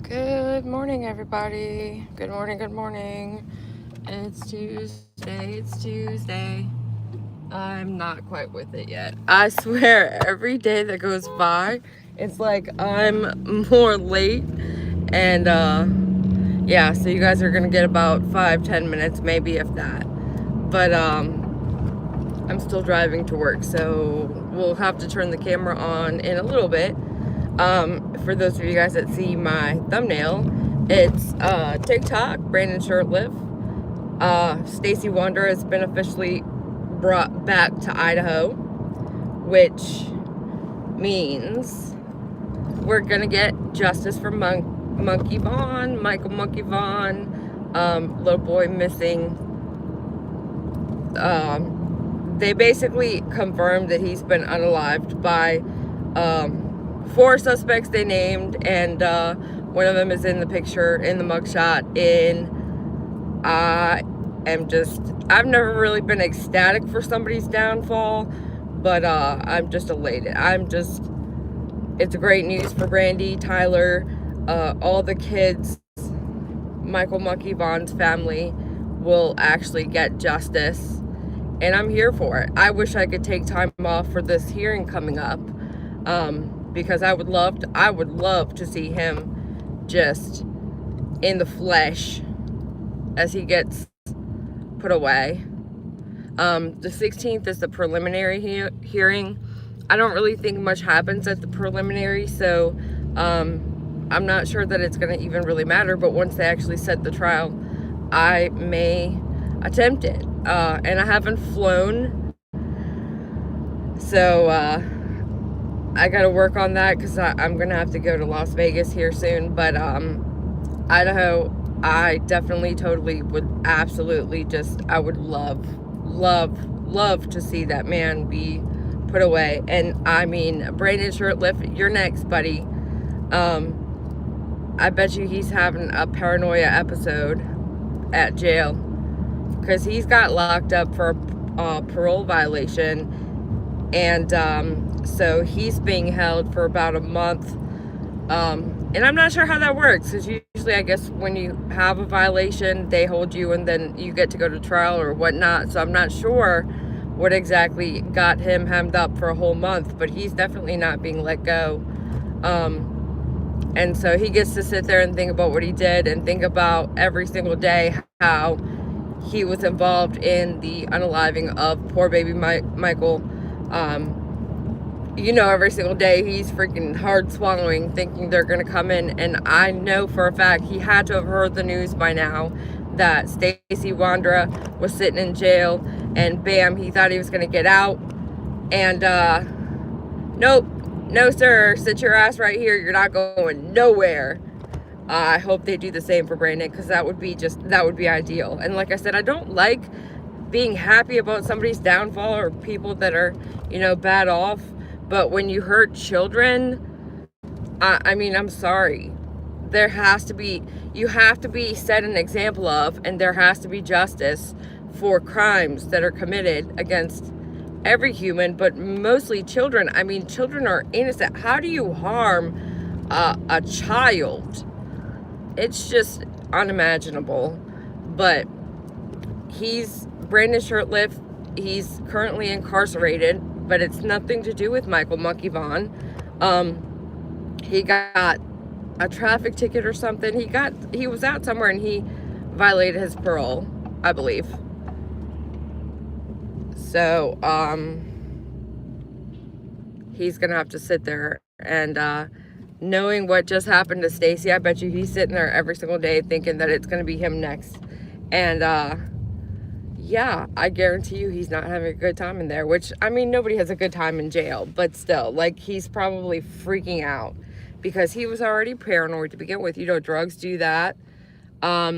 Good morning, everybody. Good morning, good morning. It's Tuesday. It's Tuesday. I'm not quite with it yet. I swear, every day that goes by, it's like I'm more late. And, yeah, so you guys are gonna get about 5-10 minutes, maybe if that. But, I'm still driving to work, so we'll have to turn the camera on in a little bit. For those of you guys that see my thumbnail, it's TikTok, Brandon Shurtliff. Stacy Wander has been officially brought back to Idaho, which means we're gonna get justice for Monkey Vaughn, Michael Monkey Vaughn, little boy missing. They basically confirmed that he's been unalived by 4 suspects they named, and one of them is in the picture in the mugshot. I've never really been ecstatic for somebody's downfall, but I'm just elated. It's great news for Brandy, Tyler, all the kids. Michael Monkey Vaughn's family will actually get justice, and I'm here for it. I wish I could take time off for this hearing coming up, because I would love to see him just in the flesh as he gets put away. The 16th is the preliminary hearing. I don't really think much happens at the preliminary, so I'm not sure that it's going to even really matter, but once they actually set the trial, I may attempt it. And I haven't flown, so I got to work on that because I'm going to have to go to Las Vegas here soon. But Idaho, I definitely, totally would absolutely I would love to see that man be put away. And I mean, Brandon Shurtliff, you're next, buddy. I bet you he's having a Paranoia episode at jail because he's got locked up for a parole violation. And so he's being held for about a month. And I'm not sure how that works, because usually I guess when you have a violation, they hold you and then you get to go to trial or whatnot. So I'm not sure what exactly got him hemmed up for a whole month, but he's definitely not being let go. And so he gets to sit there and think about what he did and think about every single day how he was involved in the unaliving of poor baby Michael. Every single day he's freaking hard swallowing, thinking they're going to come in. And I know for a fact he had to have heard the news by now that Stacy Wander was sitting in jail, and bam, he thought he was going to get out. And nope, no sir, sit your ass right here. You're not going nowhere. I hope they do the same for Brandon, because that would be ideal. And like I said, I don't like being happy about somebody's downfall or people that are, bad off. But when you hurt children, I mean, I'm sorry. You have to be set an example of, and there has to be justice for crimes that are committed against every human, but mostly children. I mean, children are innocent. How do you harm a child? It's just unimaginable. But Brandon Shurtliff, he's currently incarcerated, but it's nothing to do with Michael Monkey Vaughn. He got a traffic ticket or something. He was out somewhere and he violated his parole, I believe. So, he's gonna have to sit there, and knowing what just happened to Stacy, I bet you he's sitting there every single day thinking that it's gonna be him next. And yeah, I guarantee you he's not having a good time in there, which, I mean, nobody has a good time in jail, but still, like, he's probably freaking out because he was already paranoid to begin with. Drugs do that. How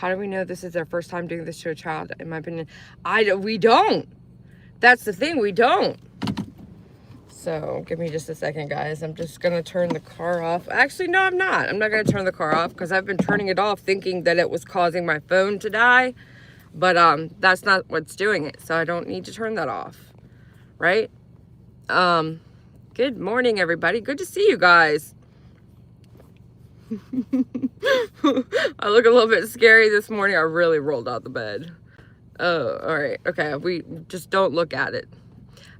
do we know this is their first time doing this to a child? In my opinion, we don't. That's the thing, we don't. So give me just a second, guys. I'm just gonna turn the car off. Actually, no, I'm not. I'm not gonna turn the car off because I've been turning it off thinking that it was causing my phone to die. But that's not what's doing it, so I don't need to turn that off, right? Good morning, everybody. Good to see you guys. I look a little bit scary this morning. I really rolled out the bed. Oh, all right. Okay, we just don't look at it.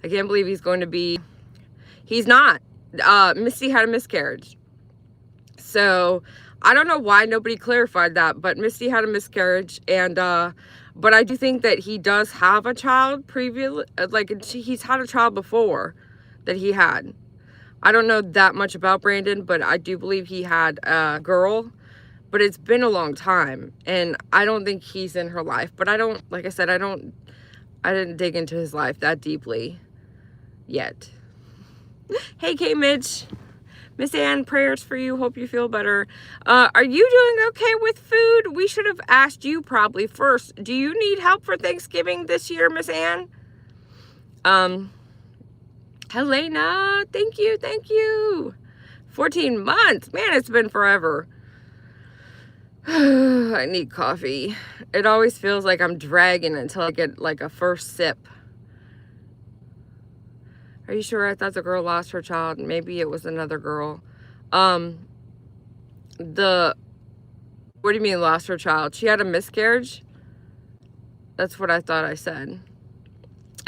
I can't believe he's going to be... He's not. Misty had a miscarriage. So, I don't know why nobody clarified that, but Misty had a miscarriage, and, but I do think that he does have a child previously, like, he's had a child before that he had. I don't know that much about Brandon, but I do believe he had a girl, but it's been a long time, and I don't think he's in her life, but I don't, like I said, I didn't dig into his life that deeply yet. Hey, K. Mitch. Miss Ann, prayers for you. Hope you feel better. Are you doing okay with food? We should have asked you probably first. Do you need help for Thanksgiving this year, Miss Ann? Helena, thank you, thank you. 14 months. Man, it's been forever. I need coffee. It always feels like I'm dragging until I get like a first sip. Are you sure? I thought the girl lost her child. Maybe it was another girl. What do you mean lost her child? She had a miscarriage? That's what I thought I said.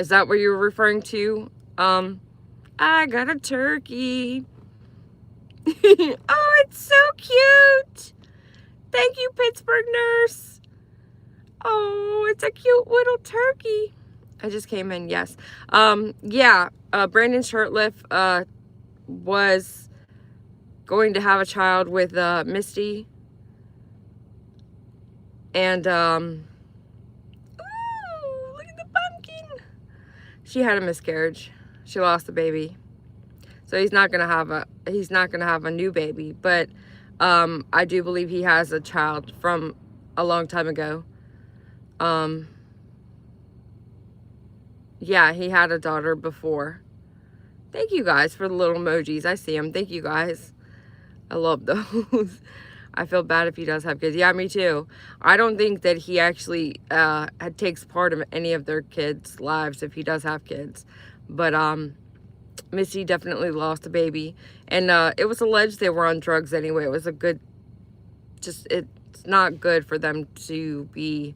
Is that what you were referring to? I got a turkey. Oh, it's so cute. Thank you, Pittsburgh nurse. Oh, it's a cute little turkey. I just came in, yes. Yeah, Brandon Shurtliff was going to have a child with Misty. And, ooh, look at the pumpkin. She had a miscarriage. She lost the baby. So he's not gonna have a new baby, but I do believe he has a child from a long time ago. Yeah, he had a daughter before. Thank you guys for the little emojis. I see them. Thank you guys. I love those. I feel bad if he does have kids. Yeah, me too. I don't think that he actually takes part of any of their kids' lives if he does have kids. But Missy definitely lost a baby. And it was alleged they were on drugs anyway. It was a good... it's not good for them to be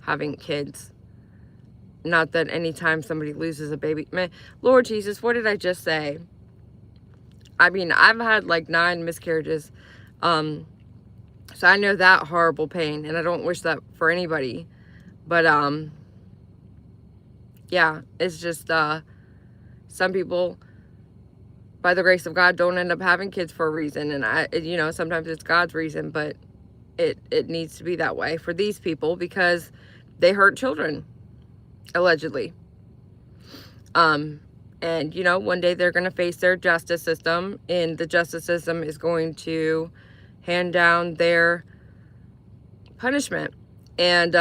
having kids. Not that anytime somebody loses a baby... Man, Lord Jesus, what did I just say? I mean, I've had like 9 miscarriages. So I know that horrible pain, and I don't wish that for anybody. But, yeah, it's just, some people, by the grace of God, don't end up having kids for a reason. And you know, sometimes it's God's reason, but it needs to be that way for these people because they hurt children, allegedly. And, you know, one day they're going to face their justice system, and the justice system is going to hand down their punishment. And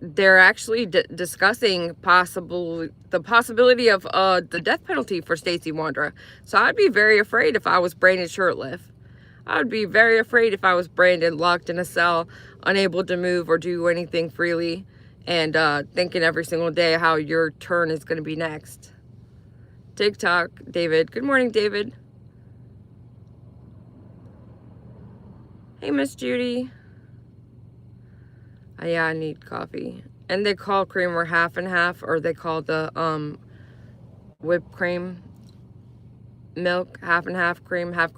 they're actually discussing the possibility of the death penalty for Stacey Wandra. So I'd be very afraid if I was Brandon Shurtliff. I would be very afraid if I was Brandon, locked in a cell, unable to move or do anything freely, and thinking every single day how your turn is going to be next. TikTok, David. Good morning, David. Hey, Miss Judy. Yeah, I need coffee. And they call creamer half and half, or they call the whipped cream milk half and half cream, half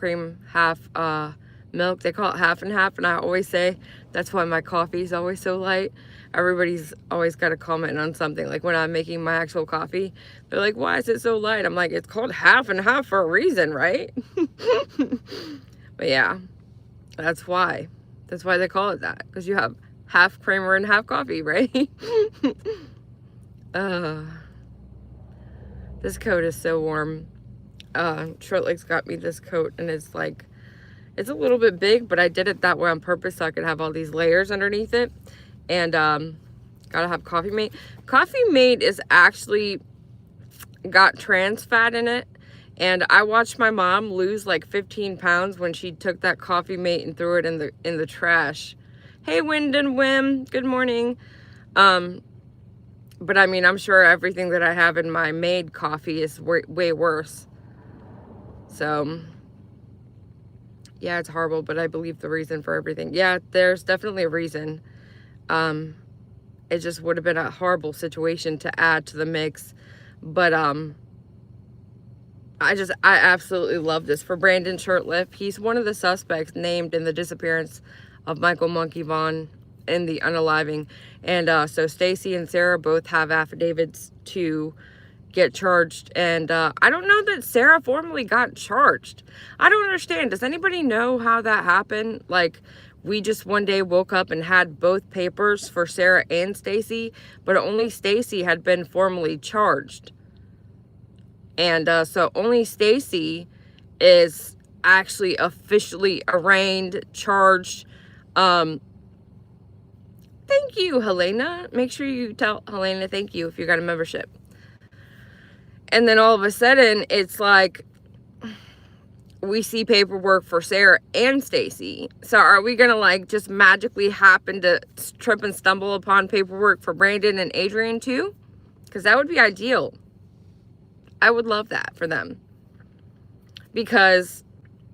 milk. They call it half and half, and I always say that's why my coffee is always so light. Everybody's always got to comment on something. Like when I'm making my actual coffee, they're like, why is it so light? I'm like, it's called half and half for a reason, right? But yeah. That's why they call it that, because you have half creamer and half coffee, right? This coat is so warm. Shurtliff's got me this coat, and it's like, it's a little bit big, but I did it that way on purpose so I could have all these layers underneath it. And gotta have Coffee Mate. Coffee Mate is actually got trans fat in it. And I watched my mom lose like 15 pounds when she took that Coffee Mate and threw it in the trash. Hey, Wind and Whim, good morning. But I mean, I'm sure everything that I have in my made coffee is way worse. So, Yeah, it's horrible, but I believe the reason for everything. Yeah, there's definitely a reason. It just would have been a horrible situation to add to the mix. But I absolutely love this. For Brandon Shurtliff, he's one of the suspects named in the disappearance of Michael Monkey Vaughn in the unaliving. And so Stacy and Sarah both have affidavits to get charged. And I don't know that Sarah formally got charged. I don't understand. Does anybody know how that happened? Like, we just one day woke up and had both papers for Sarah and Stacy, but only Stacy had been formally charged. And so only Stacy is actually officially arraigned, charged. Thank you, Helena. Make sure you tell Helena thank you if you got a membership. And then all of a sudden, it's like we see paperwork for Sarah and Stacy. So are we gonna like just magically happen to trip and stumble upon paperwork for Brandon and Adrian too? Because that would be ideal. I would love that for them, because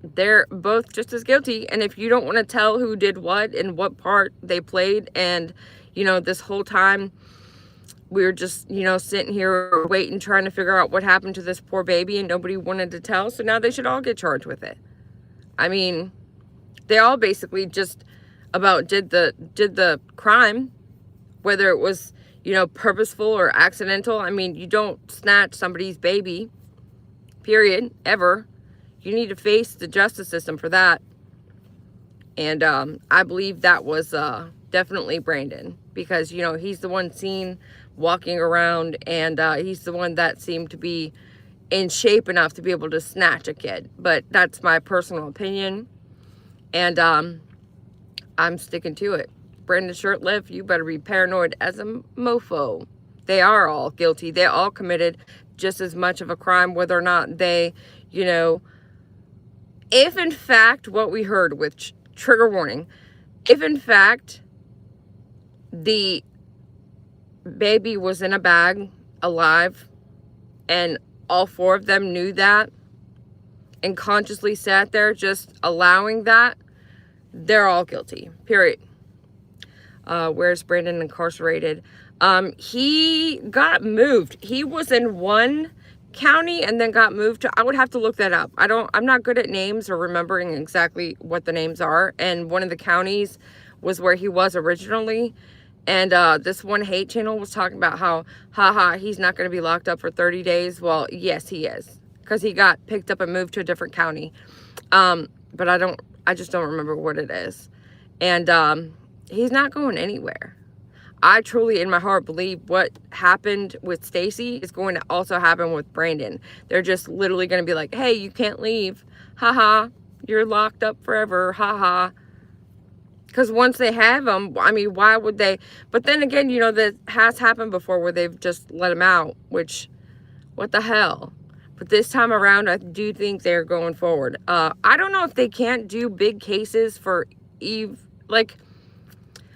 they're both just as guilty. And if you don't want to tell who did what and what part they played, and you know, this whole time we were just, you know, sitting here waiting, trying to figure out what happened to this poor baby, and nobody wanted to tell. So now they should all get charged with it. I mean, they all basically just about did the crime, whether it was, you know, purposeful or accidental. I mean, you don't snatch somebody's baby, period, ever. You need to face the justice system for that. And I believe that was definitely Brandon, because, you know, he's the one seen walking around, and he's the one that seemed to be in shape enough to be able to snatch a kid. But that's my personal opinion, and I'm sticking to it. Brandon Shurtliff, you better be paranoid as a mofo. They are all guilty. They all committed just as much of a crime, whether or not they, you know, if in fact what we heard with trigger warning, if in fact the baby was in a bag alive and all four of them knew that and consciously sat there just allowing that, they're all guilty, period. Where's Brandon incarcerated? He got moved. He was in one county and then got moved to, I would have to look that up. I'm not good at names or remembering exactly what the names are. And one of the counties was where he was originally. And this one hate channel was talking about how, haha, he's not going to be locked up for 30 days. Well, yes, he is. Because he got picked up and moved to a different county. But I just don't remember what it is. And he's not going anywhere. I truly, in my heart, believe what happened with Stacy is going to also happen with Brandon. They're just literally going to be like, hey, you can't leave. Haha, you're locked up forever. Haha. Because once they have him, I mean, why would they? But then again, you know, that has happened before where they've just let him out, which, what the hell? But this time around, I do think they're going forward. I don't know if they can't do big cases for Eve. Like,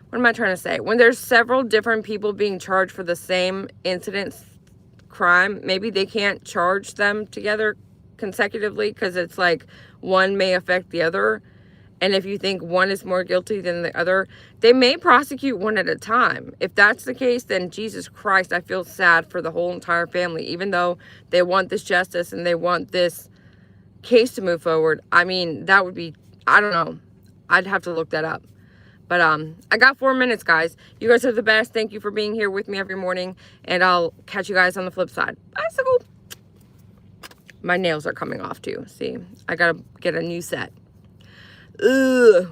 what am I trying to say? When there's several different people being charged for the same incident, crime, maybe they can't charge them together consecutively, because it's like one may affect the other. And if you think one is more guilty than the other, they may prosecute one at a time. If that's the case, then Jesus Christ, I feel sad for the whole entire family, even though they want this justice and they want this case to move forward. I mean, that would be, I don't know. I'd have to look that up. But I got 4 minutes, guys. You guys are the best. Thank you for being here with me every morning. And I'll catch you guys on the flip side. Bicycle. My nails are coming off too. See, I got to get a new set. Ugh.